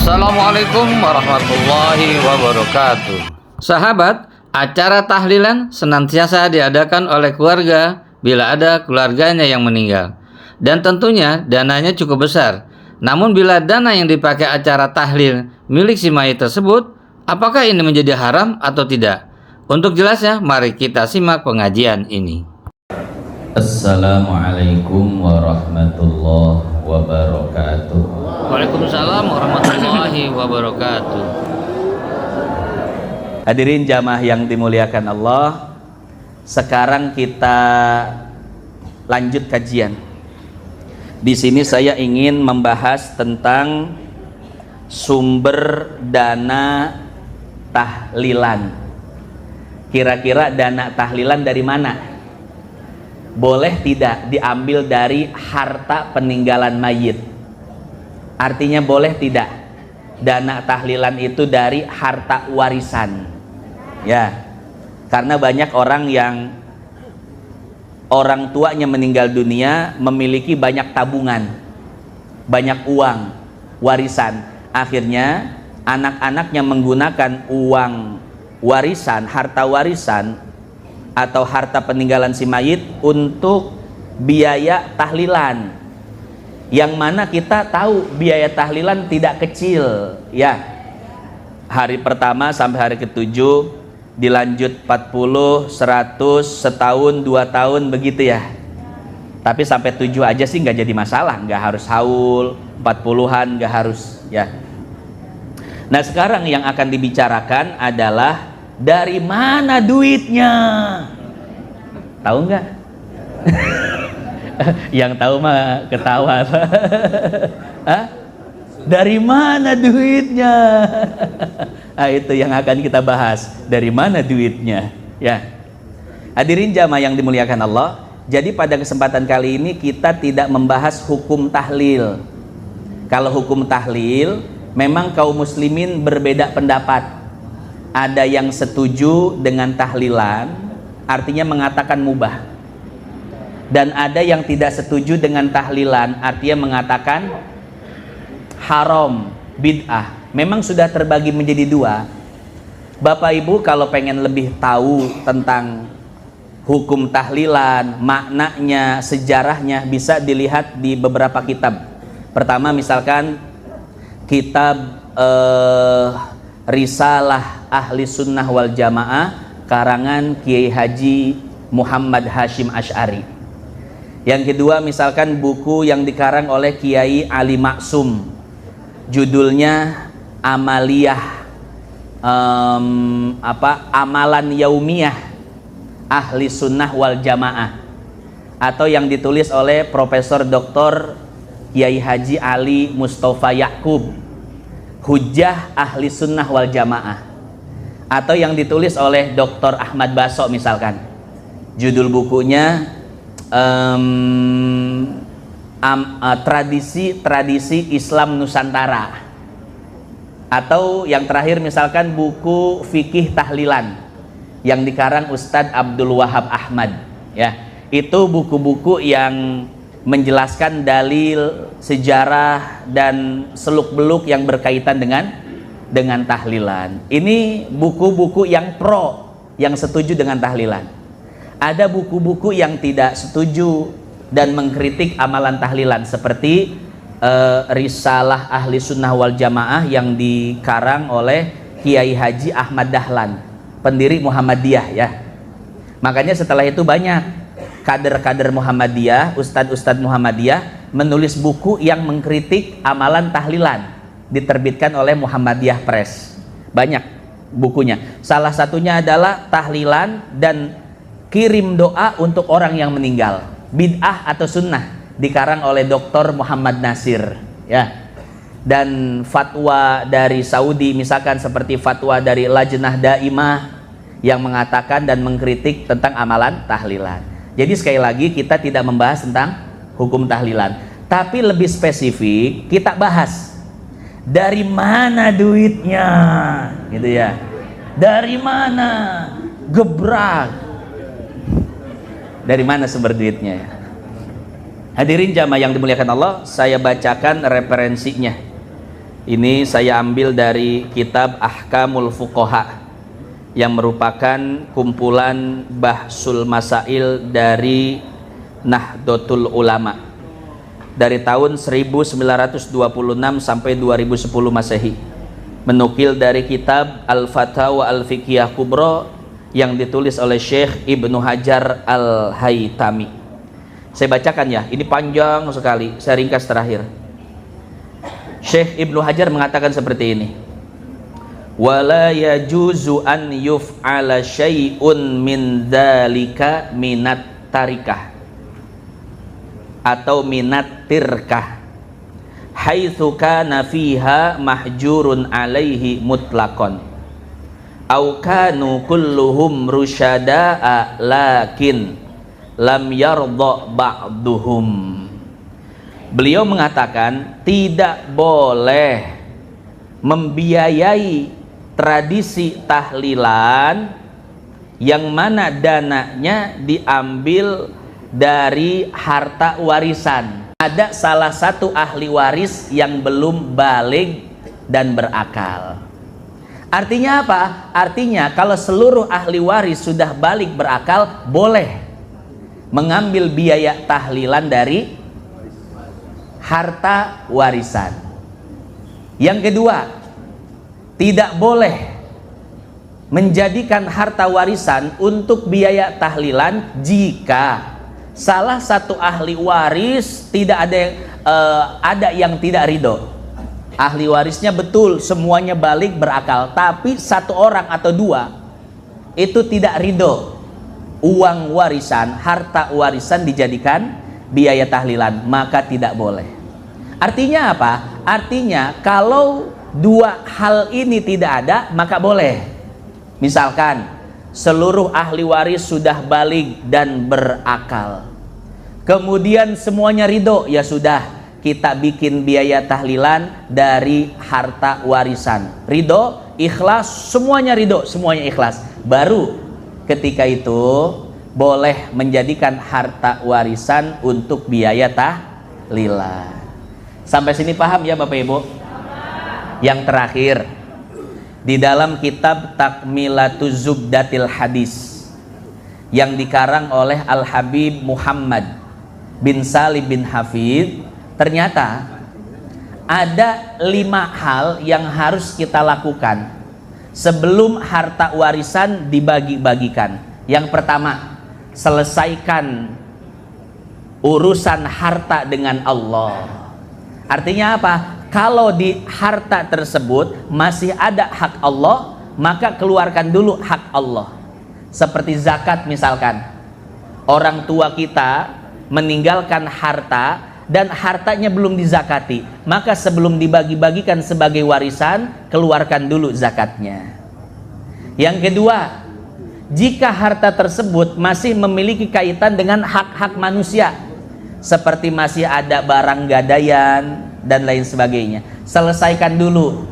Assalamualaikum warahmatullahi wabarakatuh. Sahabat, acara tahlilan senantiasa diadakan oleh keluarga bila ada keluarganya yang meninggal. Dan tentunya dananya cukup besar. Namun bila dana yang dipakai acara tahlil milik si mayit tersebut, apakah ini menjadi haram atau tidak? Untuk jelasnya, mari kita simak pengajian ini. Assalamualaikum warahmatullahi wabarakatuh. Waalaikumsalam warahmatullahi wabarakatuh. Hadirin jamaah yang dimuliakan Allah, sekarang kita lanjut kajian. Di sini saya ingin membahas tentang sumber dana tahlilan. Kira-kira dana tahlilan dari mana? Boleh tidak diambil dari harta peninggalan mayit? Artinya boleh tidak dana tahlilan itu dari harta warisan? Ya, karena banyak orang yang orang tuanya meninggal dunia memiliki banyak tabungan, banyak uang warisan. Akhirnya anak-anaknya menggunakan uang warisan, harta warisan atau harta peninggalan si mayit untuk biaya tahlilan. Yang mana kita tahu biaya tahlilan tidak kecil, ya. Hari pertama sampai hari ke-7, dilanjut 40, 100, setahun, 2 tahun begitu ya. Tapi sampai 7 aja sih nggak jadi masalah, nggak harus haul, 40-an nggak harus, ya. Nah sekarang yang akan dibicarakan adalah dari mana duitnya? Tahu nggak? Yang tahu mah ketawa. Hah? Dari mana duitnya? Nah, itu yang akan kita bahas. Dari mana duitnya? Ya. Hadirin jamaah yang dimuliakan Allah. Jadi pada kesempatan kali ini kita tidak membahas hukum tahlil. Kalau hukum tahlil, memang kaum muslimin berbeda pendapat. Ada yang setuju dengan tahlilan, artinya mengatakan mubah. Dan ada yang tidak setuju dengan tahlilan, artinya mengatakan haram, bid'ah. Memang sudah terbagi menjadi 2. Bapak Ibu kalau pengen lebih tahu tentang hukum tahlilan, maknanya, sejarahnya, bisa dilihat di beberapa kitab. Pertama misalkan kitab Risalah Ahli Sunnah wal Jamaah karangan Kiai Haji Muhammad Hashim Asy'ari. Yang kedua misalkan buku yang dikarang oleh Kiai Ali Maksum, judulnya Amaliyah, Amalan Yaumiyah Ahli Sunnah wal Jamaah, atau yang ditulis oleh Profesor Dr. Kiai Haji Ali Mustafa Yakub, Hujjah Ahli Sunnah wal Jamaah, atau yang ditulis oleh Dr. Ahmad Baso misalkan, judul bukunya tradisi Islam Nusantara, atau yang terakhir misalkan buku Fikih Tahlilan yang dikarang Ustadz Abdul Wahab Ahmad, ya. Itu buku-buku yang menjelaskan dalil, sejarah dan seluk-beluk yang berkaitan dengan tahlilan. Ini buku-buku yang pro, yang setuju dengan tahlilan. Ada buku-buku yang tidak setuju dan mengkritik amalan tahlilan, seperti Risalah Ahli Sunnah wal Jamaah yang dikarang oleh Kiai Haji Ahmad Dahlan, pendiri Muhammadiyah, ya. Makanya setelah itu banyak kader-kader Muhammadiyah, ustadz-ustadz Muhammadiyah menulis buku yang mengkritik amalan tahlilan, diterbitkan oleh Muhammadiyah Press. Banyak bukunya. Salah satunya adalah Tahlilan dan Kirim Doa untuk Orang yang Meninggal, Bid'ah atau Sunnah, dikarang oleh Dr. Muhammad Nasir, ya. Dan fatwa dari Saudi misalkan seperti fatwa dari Lajnah Daimah yang mengatakan dan mengkritik tentang amalan tahlilan. Jadi sekali lagi kita tidak membahas tentang hukum tahlilan, tapi lebih spesifik kita bahas dari mana duitnya, gitu ya. Dari mana? Gebrak. Dari mana sumber duitnya, ya? Hadirin jamaah yang dimuliakan Allah, saya bacakan referensinya. Ini saya ambil dari kitab Ahkamul Fuqaha yang merupakan kumpulan bahsul masail dari Nahdlatul Ulama dari tahun 1926 sampai 2010 Masehi, menukil dari kitab Al-Fatawa Al-Fiqhiyah Kubra yang ditulis oleh Syekh Ibnu Hajar Al-Haytami. Saya bacakan ya, ini panjang sekali, saya ringkas terakhir. Syekh Ibnu Hajar mengatakan seperti ini: wala yajuzu an yuf'ala syai'un min dzalika minat tarikah atau minat tirkah haitsu kana fiha mahjurun alaihi mutlaqan au kanu kulluhum rusyada'a lakin lam yardha ba'duhum. Beliau mengatakan tidak boleh membiayai tradisi tahlilan yang mana dananya diambil dari harta warisan. Ada salah satu ahli waris yang belum baligh dan berakal. Artinya apa? Artinya kalau seluruh ahli waris sudah balik berakal, boleh mengambil biaya tahlilan dari harta warisan. Yang kedua, tidak boleh menjadikan harta warisan untuk biaya tahlilan jika salah satu ahli waris tidak ada yang tidak ridho. Ahli warisnya betul semuanya balik berakal, tapi satu orang atau dua itu tidak ridho uang warisan, harta warisan dijadikan biaya tahlilan, maka tidak boleh. Artinya apa? Artinya kalau dua hal ini tidak ada, maka boleh. Misalkan seluruh ahli waris sudah balik dan berakal, kemudian semuanya ridho, ya sudah, kita bikin biaya tahlilan dari harta warisan. Ridho, ikhlas, semuanya ridho, semuanya ikhlas. Baru ketika itu boleh menjadikan harta warisan untuk biaya tahlilan. Sampai sini paham ya Bapak Ibu? Yang terakhir, di dalam kitab Takmilatuz Zubdatil Hadis yang dikarang oleh Al-Habib Muhammad bin Salim bin Hafid, ternyata ada 5 hal yang harus kita lakukan sebelum harta warisan dibagi-bagikan. Yang pertama, selesaikan urusan harta dengan Allah. Artinya apa? Kalau di harta tersebut masih ada hak Allah, maka keluarkan dulu hak Allah. Seperti zakat misalkan, orang tua kita meninggalkan harta dan hartanya belum dizakati, maka sebelum dibagi-bagikan sebagai warisan, keluarkan dulu zakatnya. Yang kedua, jika harta tersebut masih memiliki kaitan dengan hak-hak manusia, seperti masih ada barang gadaian dan lain sebagainya, selesaikan dulu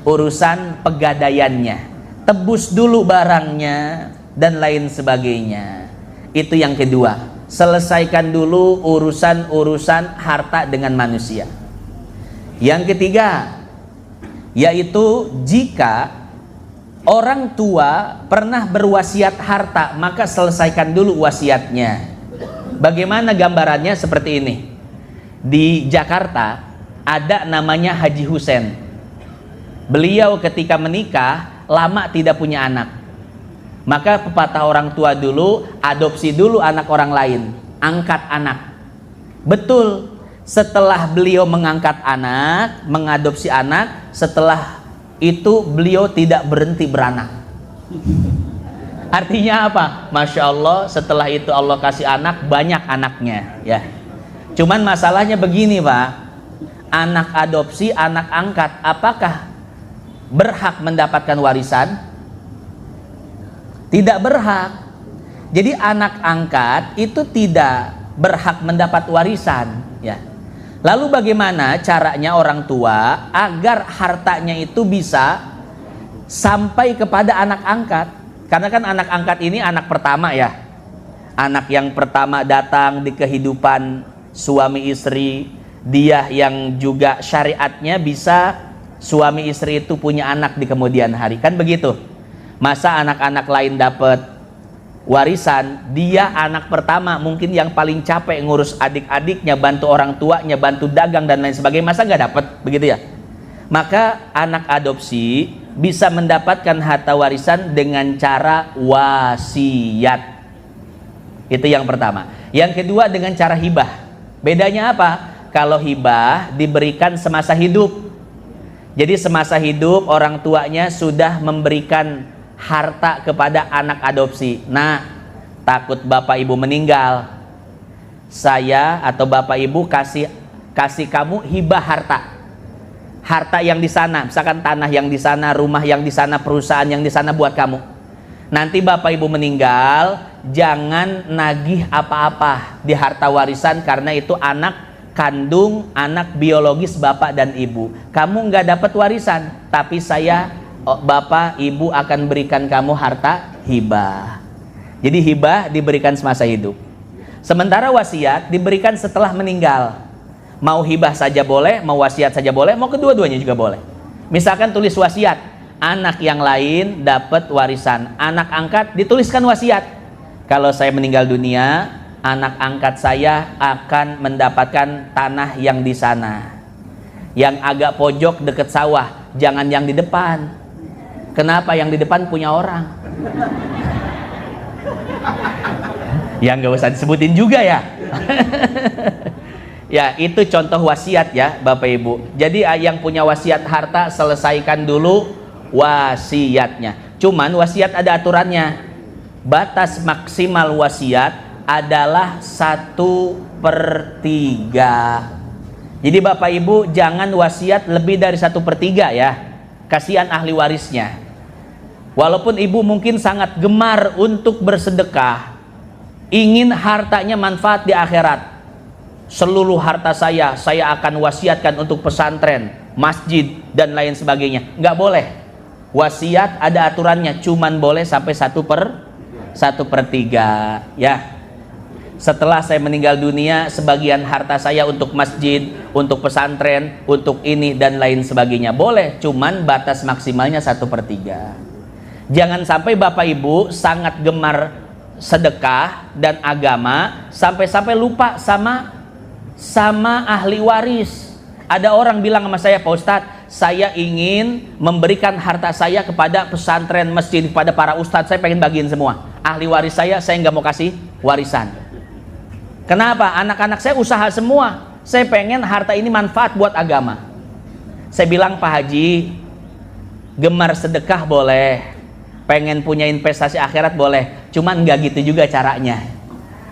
urusan pegadaiannya, tebus dulu barangnya dan lain sebagainya. Itu yang kedua. Selesaikan dulu urusan-urusan harta dengan manusia. Yang ketiga, yaitu jika orang tua pernah berwasiat harta, maka selesaikan dulu wasiatnya. Bagaimana gambarannya? Seperti ini. Di Jakarta ada namanya Haji Husen. Beliau ketika menikah lama tidak punya anak. Maka pepatah orang tua dulu, adopsi dulu anak orang lain, angkat anak. Betul, setelah beliau mengangkat anak, mengadopsi anak, setelah itu beliau tidak berhenti beranak. Artinya apa? Masya Allah, setelah itu Allah kasih anak, banyak anaknya ya. Cuman masalahnya begini Pak, anak adopsi, anak angkat, apakah berhak mendapatkan warisan? Tidak berhak. Jadi anak angkat itu tidak berhak mendapat warisan ya. Lalu bagaimana caranya orang tua agar hartanya itu bisa sampai kepada anak angkat? Karena kan anak angkat ini anak pertama ya. Anak yang pertama datang di kehidupan suami istri, dia yang juga syariatnya bisa suami istri itu punya anak di kemudian hari, kan begitu. Masa anak-anak lain dapat warisan, dia anak pertama mungkin yang paling capek ngurus adik-adiknya, bantu orang tuanya, bantu dagang dan lain sebagainya, masa nggak dapat, begitu ya? Maka anak adopsi bisa mendapatkan harta warisan dengan cara wasiat. Itu yang pertama. Yang kedua dengan cara hibah. Bedanya apa? Kalau hibah diberikan semasa hidup. Jadi semasa hidup orang tuanya sudah memberikan harta kepada anak adopsi. Nah, takut bapak ibu meninggal, saya atau bapak ibu kasih kamu hibah harta yang di sana, misalkan tanah yang di sana, rumah yang di sana, perusahaan yang di sana buat kamu. Nanti bapak ibu meninggal, jangan nagih apa-apa di harta warisan, karena itu anak kandung, anak biologis bapak dan ibu. Kamu nggak dapat warisan, tapi bapak ibu akan berikan kamu harta hibah. Jadi hibah diberikan semasa hidup. Sementara wasiat diberikan setelah meninggal. Mau hibah saja boleh, mau wasiat saja boleh, mau kedua-duanya juga boleh. Misalkan tulis wasiat, anak yang lain dapat warisan, anak angkat dituliskan wasiat. Kalau saya meninggal dunia, anak angkat saya akan mendapatkan tanah yang di sana, yang agak pojok dekat sawah, jangan yang di depan. Kenapa? Yang di depan punya orang. Yang nggak usah disebutin juga ya. Ya, itu contoh wasiat ya Bapak Ibu. Jadi yang punya wasiat harta, selesaikan dulu wasiatnya. Cuman wasiat ada aturannya. Batas maksimal wasiat adalah 1/3. Jadi Bapak Ibu jangan wasiat lebih dari 1/3 ya. Kasihan ahli warisnya. Walaupun ibu mungkin sangat gemar untuk bersedekah, ingin hartanya manfaat di akhirat. Seluruh harta saya akan wasiatkan untuk pesantren, masjid dan lain sebagainya. Nggak boleh. Wasiat ada aturannya, cuman boleh sampai 1/3 ya. Setelah saya meninggal dunia, sebagian harta saya untuk masjid, untuk pesantren, untuk ini dan lain sebagainya. Boleh, cuman batas maksimalnya 1/3. Jangan sampai Bapak Ibu sangat gemar sedekah dan agama sampai lupa sama ahli waris. Ada orang bilang sama saya, Pak Ustadz, saya ingin memberikan harta saya kepada pesantren, masjid, kepada para ustadz, saya pengen bagiin semua. Ahli waris saya nggak mau kasih warisan. Kenapa? Anak-anak saya usaha semua, saya pengen harta ini manfaat buat agama. Saya bilang, Pak Haji, gemar sedekah boleh, pengen punya investasi akhirat boleh, cuman nggak gitu juga caranya.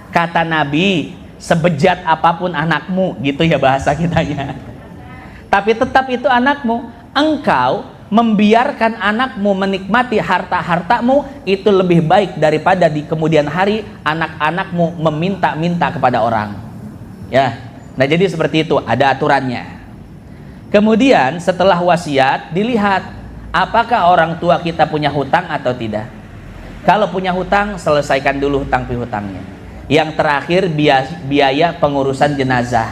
Kata Nabi, sebejat apapun anakmu, gitu ya bahasa kitanya. Tapi tetap itu anakmu. Engkau membiarkan anakmu menikmati harta-hartamu, itu lebih baik daripada di kemudian hari anak-anakmu meminta-minta kepada orang. Ya. Nah, jadi seperti itu, ada aturannya. Kemudian setelah wasiat dilihat apakah orang tua kita punya hutang atau tidak. Kalau punya hutang, selesaikan dulu hutang pihutangnya. Yang terakhir biaya pengurusan jenazah.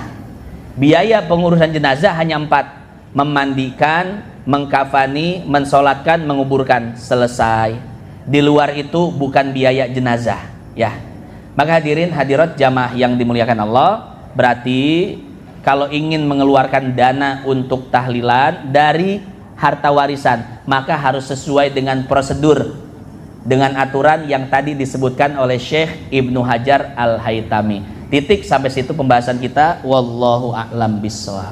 Biaya pengurusan jenazah hanya 4: memandikan, mengkafani, mensolatkan, menguburkan. Selesai. Di luar itu bukan biaya jenazah ya. Maka hadirin hadirat jamaah yang dimuliakan Allah, berarti kalau ingin mengeluarkan dana untuk tahlilan dari harta warisan, maka harus sesuai dengan prosedur, dengan aturan yang tadi disebutkan oleh Syekh Ibnu Hajar Al-Haytami. Titik sampai situ pembahasan kita. Wallahu a'lam bishawab.